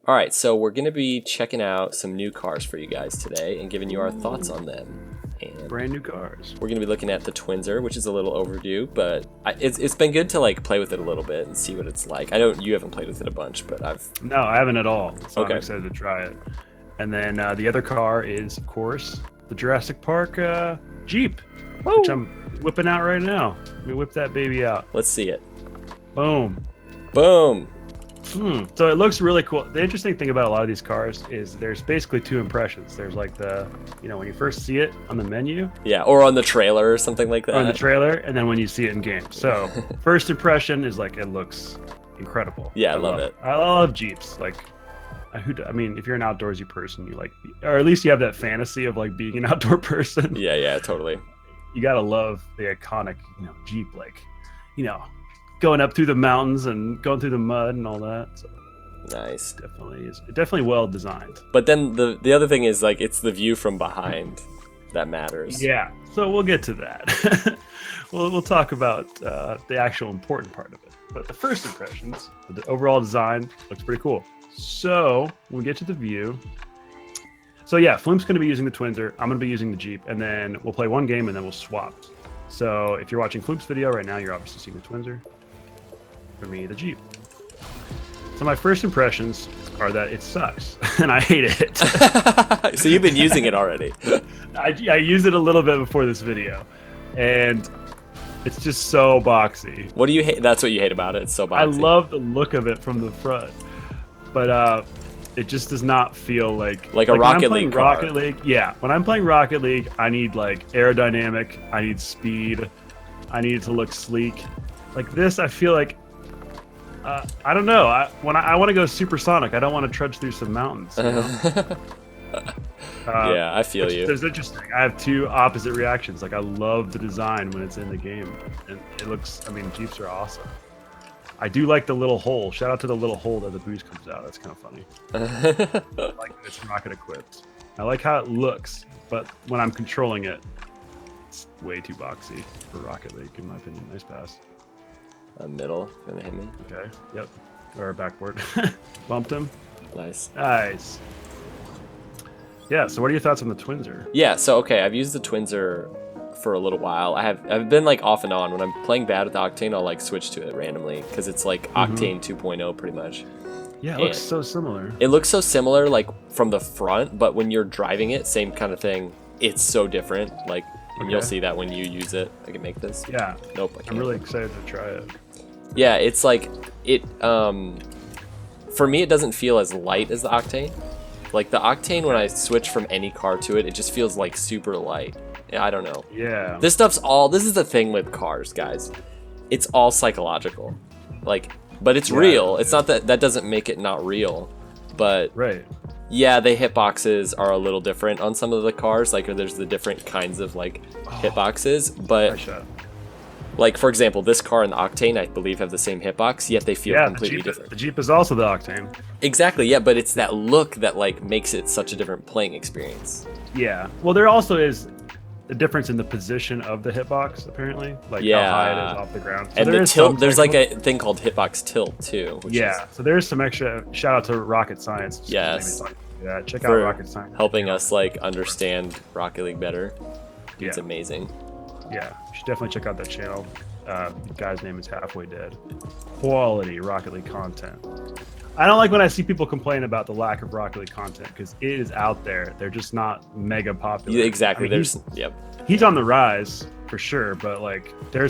All right, so we're going to be checking out some new cars for you guys today and giving you our thoughts on them. And brand new cars. we're going to be looking at the Twinzer, which is a little overdue, but it's been good to like play with it a little bit and see what it's like. I know you haven't played with it a bunch, but No, I haven't at all. So Okay. I'm excited to try it. And then the other car is, of course, the Jurassic Park Jeep, which I'm whipping out right now. Let me whip that baby out. Let's see it. Boom. Boom. So it looks really cool. The interesting thing about a lot of these cars is there's basically two impressions. There's like when you first see it on the menu, Yeah, or on the trailer or something like that. or in the trailer, and then when you see it in game. So first impression is like, it looks incredible. Yeah, I love it. I love Jeeps. Like, I mean, if you're an outdoorsy person, you like, or at least you have that fantasy of like being an outdoor person. Yeah, totally. You gotta love the iconic, Jeep, like, going up through the mountains and going through the mud and all that. So Nice. definitely well designed. But then the other thing is like it's the view from behind that matters. Yeah. So we'll get to that. we'll talk about the actual important part of it. But the first impressions, the overall design looks pretty cool. So when we get to the view. So yeah, FLuuMP's going to be using the Twinzer. I'm going to be using the Jeep, and then we'll play one game and then we'll swap. So if you're watching FLuuMP's video right now, you're obviously seeing the Twinzer. For me, the Jeep. So my first impressions are that it sucks, and I hate it. So you've been using it already. I used it a little bit before this video, and it's just so boxy. What do you hate? That's what you hate about it. It's so boxy. I love the look of it from the front, but it just does not feel like a Rocket League car. Rocket League, yeah. When I'm playing Rocket League, I need like aerodynamic, I need speed, I need it to look sleek. Like this, I feel like I don't know. I want to go supersonic. I don't want to trudge through some mountains. Yeah, I feel you. It's interesting. I have two opposite reactions. Like, I love the design when it's in the game, and it looks. I mean, Jeeps are awesome. I do like the little hole. Shout out to the little hole that the boost comes out. That's kind of funny. I like that it's rocket equipped. I like how it looks, but when I'm controlling it, it's way too boxy for Rocket League, in my opinion. Nice pass. Middle, gonna hit me. Okay. Yep. Or backboard. Bumped him. Nice. Nice. Yeah. So, what are your thoughts on the Twinzer? Yeah. So okay, I've used the Twinzer for a little while. I've been like off and on. When I'm playing bad with Octane, I'll like switch to it randomly because it's like Octane 2.0 pretty much. Yeah, it looks so similar. It looks so similar like from the front, but when you're driving it, same kind of thing. It's so different. Like, and you'll see that when you use it. I can make this. Yeah. Nope. I can't. I'm really excited to try it. Yeah, it's like it. For me, it doesn't feel as light as the Octane. Like the Octane, when I switch from any car to it, it just feels like super light. I don't know. Yeah. This is the thing with cars, guys. It's all psychological. Like, but it's real. It's not that doesn't make it not real. But right. Yeah, the hitboxes are a little different on some of the cars. Like, there's the different kinds of like hitboxes. But like, for example, this car and the Octane, I believe, have the same hitbox, yet they feel completely different. The Jeep is also the Octane. Exactly, yeah, but it's that look that like makes it such a different playing experience. Yeah. Well, there also is a difference in the position of the hitbox, apparently, like how high it is off the ground. So and the tilt, there's like a thing called hitbox tilt too. Which is, so there's some extra. Shout out to Rocket Science. Yes. Yeah, check out Rocket Science. Helping us like understand Rocket League better. It's amazing. Yeah, you should definitely check out that channel. The guy's name is Halfway Dead. Quality Rocket League content. I don't like when I see people complain about the lack of Rocket League content because it is out there. They're just not mega popular. Yeah, exactly. I mean, he's on the rise for sure, but like there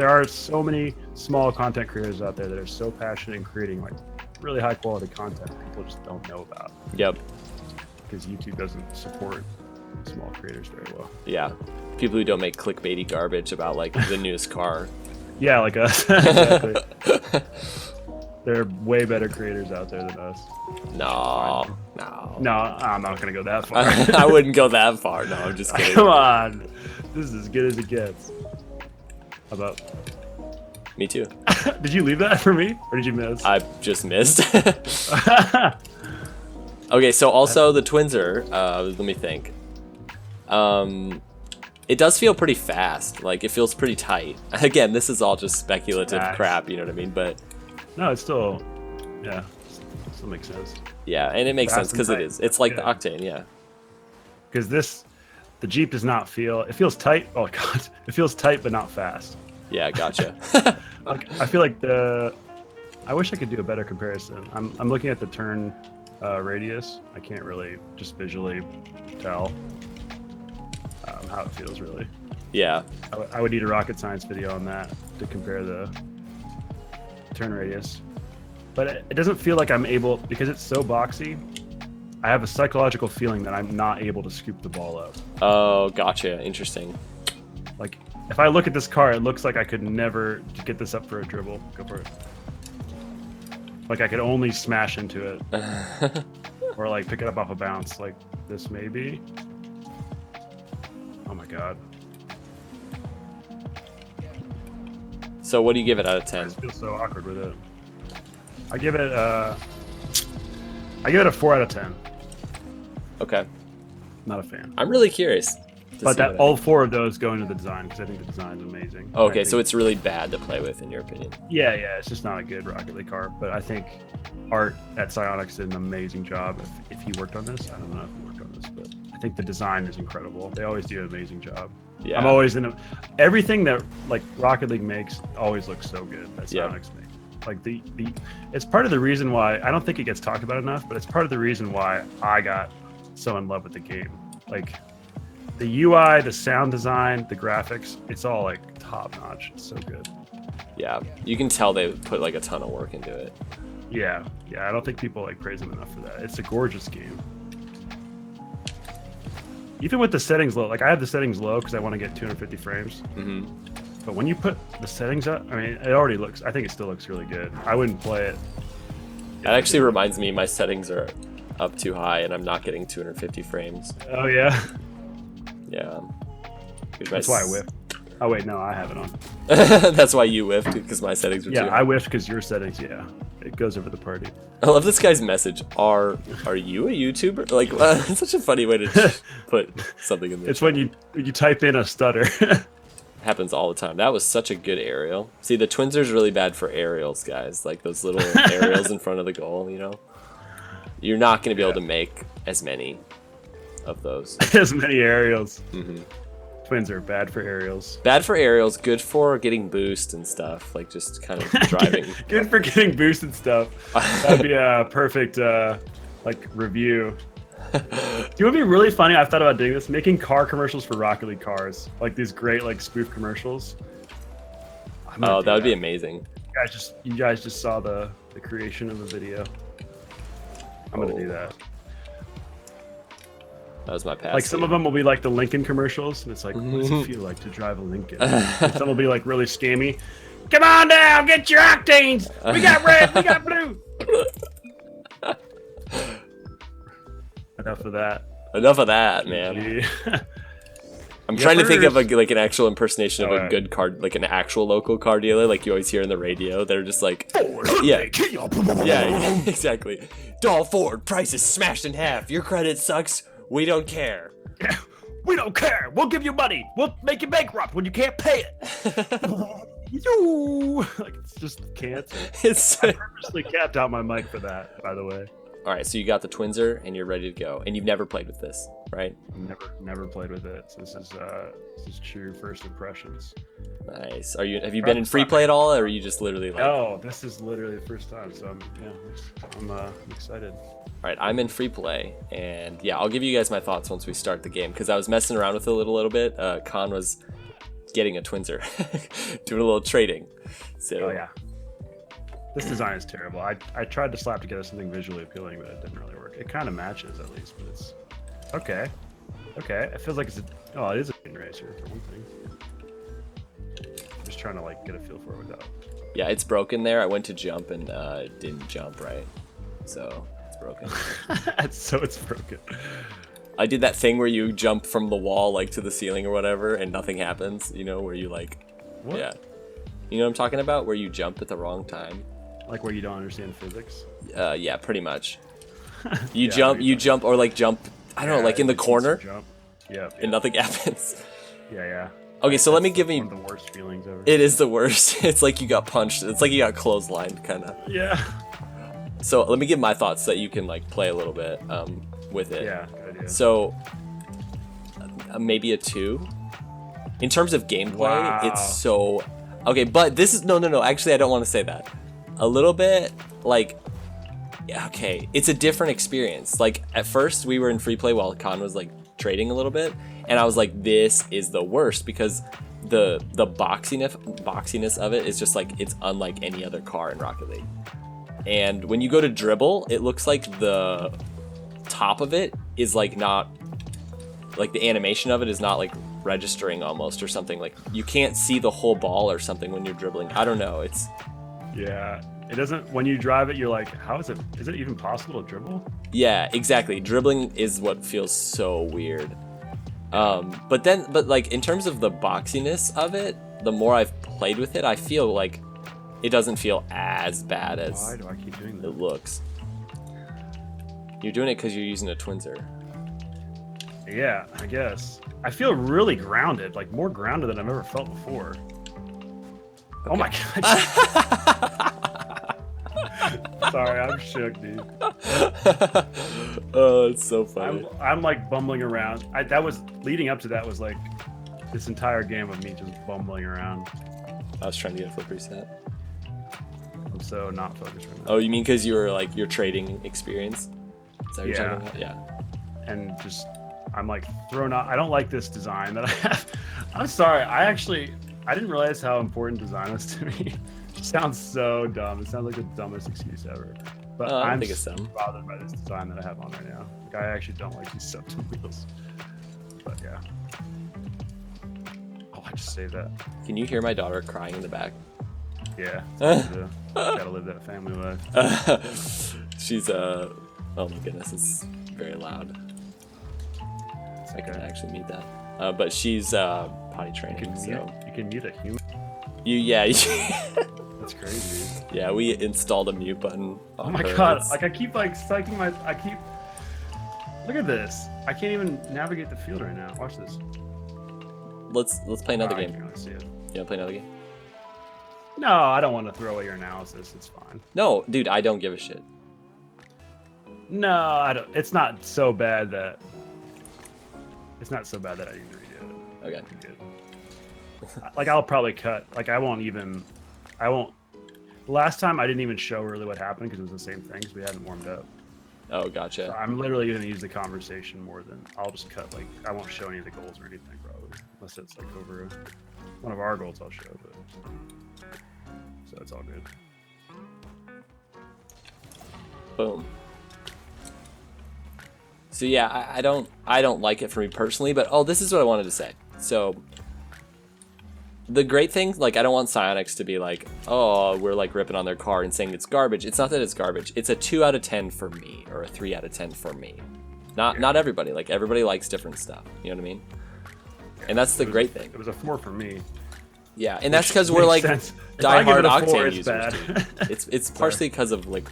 are so many small content creators out there that are so passionate in creating like really high quality content people just don't know about. Yep. Because YouTube doesn't support small creators very well. Yeah. People who don't make clickbaity garbage about like the newest car. Yeah, like us. Exactly. There are way better creators out there than us. No, I'm not gonna go that far. I wouldn't go that far. No, I'm just kidding. Come on, this is as good as it gets. How about? Me too. Did you leave that for me, or did you miss? I just missed. Okay, so also the Twinzer. Let me think. It does feel pretty fast. Like, it feels pretty tight. Again, this is all just speculative crap, you know what I mean? But no, it's still, still makes sense. Yeah, and it makes sense because it is. It's like the Octane, yeah. Because the Jeep does not feel. It feels tight. Oh god, it feels tight but not fast. Yeah, gotcha. Like I feel like I wish I could do a better comparison. I'm looking at the turn radius. I can't really just visually tell how it feels really. Yeah. I would need a rocket science video on that to compare the turn radius. But it doesn't feel like I'm able, because it's so boxy, I have a psychological feeling that I'm not able to scoop the ball up. Oh, gotcha. Interesting. Like, if I look at this car, it looks like I could never get this up for a dribble. Go for it. Like, I could only smash into it. Or, like, pick it up off a bounce. Like, this maybe. Oh, my God. So what do you give it out of 10? I just feel so awkward with it. I give it a 4 out of 10. Okay. Not a fan. I'm really curious. But that all 4 of those go into the design because I think the design is amazing. Okay, so it's really bad to play with in your opinion. Yeah, it's just not a good Rocket League car. But I think Art at Psyonix did an amazing job. If he worked on this, I don't know if he worked on this, but I think the design is incredible. They always do an amazing job. Yeah. I'm always everything that like Rocket League makes always looks so good that Psyonix makes. Like it's part of the reason why I don't think it gets talked about enough, but it's part of the reason why I got so in love with the game. Like the UI, the sound design, the graphics, it's all like top notch. It's so good. Yeah, you can tell they put like a ton of work into it. Yeah, I don't think people like praise them enough for that. It's a gorgeous game. Even with the settings low, like I have the settings low because I want to get 250 frames. Mm-hmm. But when you put the settings up, I mean, it already looks, I think it still looks really good. I wouldn't play it. That actually reminds me, my settings are up too high and I'm not getting 250 frames. Oh, yeah? Yeah. That's why I whiffed. Oh, wait, no, I have it on. That's why you whiffed, because my settings were too high. Yeah, I whiffed because your settings, it goes over the party. I love this guy's message. Are you a YouTuber? Like, it's such a funny way to put something in there. It's when you type in a stutter. Happens all the time. That was such a good aerial. See, the Twinzer's really bad for aerials, guys. Like those little aerials in front of the goal, you know? You're not going to be able to make as many of those. As many aerials. Mm-hmm. Twinzer, bad for aerials. Bad for aerials, good for getting boost and stuff. Like just kind of driving. Good for getting boost and stuff. That'd be a perfect like review. Do you want to be really funny? I've thought about doing this, making car commercials for Rocket League cars, like these great like spoof commercials. Oh, that would be amazing. You guys just saw the creation of the video. I'm gonna do that. That was my pass. Like some of them will be like the Lincoln commercials, and it's like, what does it feel like to drive a Lincoln? And some will be like really scammy. Come on down, get your octanes. We got red, we got blue. Enough of that. Enough of that, man. I'm trying to think of like an actual impersonation of a good car, like an actual local car dealer, like you always hear in the radio. They're just like, yeah, exactly. Doll Ford, prices smashed in half. Your credit sucks. We don't care. Yeah, we don't care. We'll give you money. We'll make you bankrupt when you can't pay it. Like it's just cancer. I purposely capped out my mic for that, by the way. All right, so you got the Twinzer and you're ready to go, and you've never played with this, right? Never played with it. So this is true first impressions. Nice. Have you been in free play at all, or are you just literally like? Oh, this is literally the first time, so I'm excited. All right, I'm in free play, and yeah, I'll give you guys my thoughts once we start the game because I was messing around with it a little bit. Khan was getting a Twinzer, doing a little trading. So. Oh yeah. This design is terrible. I tried to slap together something visually appealing, but it didn't really work. It kind of matches at least, but it's okay. Okay, it feels like it is a racer for one thing. Just trying to like get a feel for it without. Yeah, it's broken there. I went to jump and didn't jump right, so it's broken. So it's broken. I did that thing where you jump from the wall like to the ceiling or whatever, and nothing happens. You know, where you like, what? Yeah, you know what I'm talking about, where you jump at the wrong time. Like where you don't understand physics? Yeah, pretty much. You jump, or like jump, I don't know, like in the corner. Jump. Yeah. And nothing happens. Yeah. Okay, so let me give you one of the worst feelings ever. It is the worst. It's like you got punched. It's like you got clotheslined, kind of. Yeah. So let me give my thoughts so that you can like play a little bit with it. Yeah, good idea. So maybe a 2. In terms of gameplay, Wow. it's so okay. But this is no. Actually, I don't want to say that. A little bit like okay, it's a different experience. Like at first, we were in free play while Khan was like trading a little bit, and I was like, this is the worst because the boxiness of it is just like it's unlike any other car in Rocket League. And when you go to dribble, it looks like the top of it is like not like the animation of it is not like registering almost or something. Like you can't see the whole ball or something when you're dribbling. I don't know. It's Yeah, it doesn't. When you drive it, you're like, how is it? Is it even possible to dribble? yeah, exactly. Dribbling is what feels so weird. But like in terms of the boxiness of it, the more I've played with it, I feel like it doesn't feel as bad as Why do I keep doing it that? looks. You're doing it because you're using a Twinzer. Yeah, I guess. I feel really grounded, like more grounded than I've ever felt before. Oh my god. Sorry, I'm shook, dude. Oh, it's so funny. I'm like bumbling around. That was leading up to that was like this entire game of me just bumbling around. I was trying to get it for preset. I'm so not focused right now. Oh, you mean because you were like your trading experience? Is that what you're Yeah. talking about? Yeah. And just I'm like thrown out. I don't like this design that I have. I'm sorry. I didn't realize how important design was to me. It sounds so dumb. It sounds like the dumbest excuse ever. But I don't I'm think it's dumb. bothered by this design that I have on right now. Like, I actually don't like these septum wheels. But yeah. Oh, I just saved that. Can you hear my daughter crying in the back? Yeah. Gotta live that family life. She's oh my goodness, it's very loud. I can Okay. actually mute that. But she's potty training, so You can mute a human. yeah, That's crazy. yeah. We installed a mute button. Oh on my her. god! It's- Like I keep like psyching my. Look at this. I can't even navigate the field right now. Watch this. Let's play another Oh, I game. can't really see it. You wanna play another game? No, I don't want to throw away your analysis. It's fine. No, dude, I don't give a shit. No, I don't. It's not so bad that. It's not so bad that I need to redo it. Okay. I'm good. Like I'll probably cut. Like I won't. Last time I didn't even show really what happened because it was the same thing because we hadn't warmed up. Oh, gotcha. So I'm literally going to use the conversation more than I'll just cut. Like I won't show any of the goals or anything probably, unless it's like over one of our goals. I'll show, but so it's all good. Boom. So yeah, I don't like it for me personally, but oh, this is what I wanted to say. So the great thing, like I don't want Psyonix to be like, oh, we're like ripping on their car and saying it's garbage. It's not that it's garbage. It's a 2 out of 10 for me, or a 3 out of 10 for me. Not everybody. Like everybody likes different stuff. You know what I mean? And that's the great thing. It was a 4 for me. Yeah, and that's because we're like Makes sense. If I give diehard it a 4, Octane it's users. bad. Dude. It's partially because of like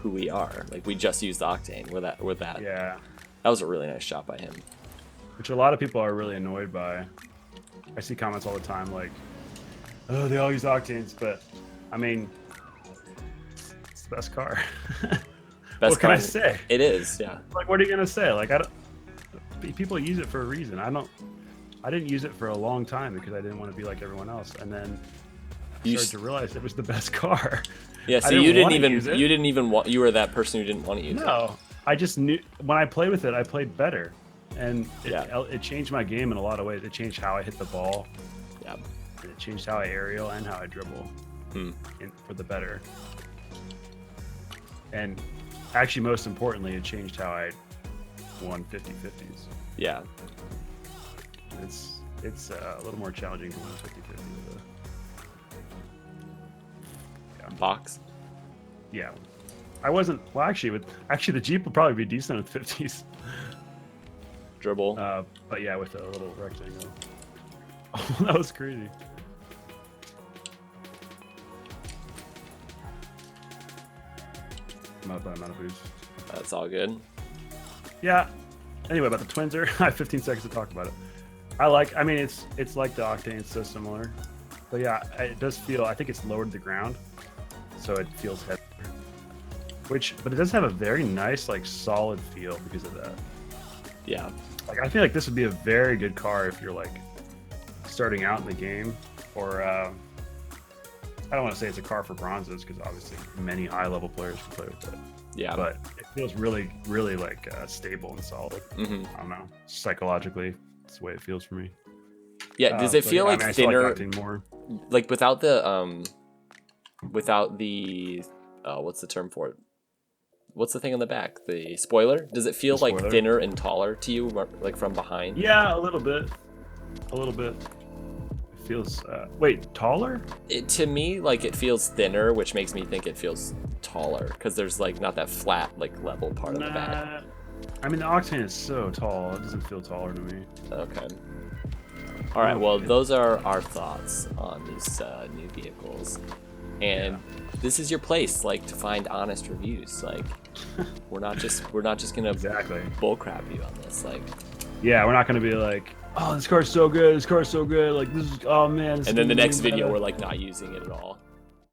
who we are. Like we just used Octane. We're that. Yeah, That was a really nice shot by him. which a lot of people are really annoyed by. I see comments all the time like, "Oh, they all use octanes," but I mean, it's the best car. Best What can I car- say? It is, yeah. Like, what are you gonna say? Like, I don't. People use it for a reason. I didn't use it for a long time because I didn't want to be like everyone else, and then I You started to realize it was the best car. Yeah, I so you didn't wanna even use it. you didn't even want you were that person who didn't want to use it. No, I just knew when I played with it, I played better, and Yeah. it changed my game in a lot of ways. It changed how I hit the ball. Yeah. And it changed how I aerial and how I dribble, for the better. And actually, most importantly, it changed how I won 50-50s. Yeah. It's a little more challenging to win 50-50 with a Box. yeah. I wasn't well. Actually, the Jeep would probably be decent with 50s. Dribble. But yeah, with a little rectangle. Oh, that was crazy. I'm out of boost. That's all good. Yeah. Anyway, about the Twinzer, I have 15 seconds to talk about it. I mean, it's like the Octane, it's so similar. But yeah, it does feel, I think it's lowered the ground, so it feels heavier. but it does have a very nice, like, solid feel because of that. Yeah. Like, I feel like this would be a very good car if you're like starting out in the game, or I don't want to say it's a car for bronzes because obviously many high-level players can play with it. Yeah. But it feels really, really like stable and solid. I don't know. Psychologically, it's the way it feels for me. Yeah. Does it feel like I thinner? like Octane more. Like without the what's the term for it? What's the thing on the back? The spoiler? Does it feel like thinner and taller to you, like from behind? Yeah, a little bit. A little bit. It feels. Wait, taller? To me, like it feels thinner, which makes me think it feels taller because there's like not that flat, like level part of the back. I mean, the Octane is so tall; it doesn't feel taller to me. Okay. All right. Well, those are our thoughts on these new vehicles, and this is your place, like, to find honest reviews. Like, we're not just gonna bullcrap you on this. Like, yeah, we're not gonna be like, oh, this car's so good, like this is, oh man. And then the next video we're like not using it at all.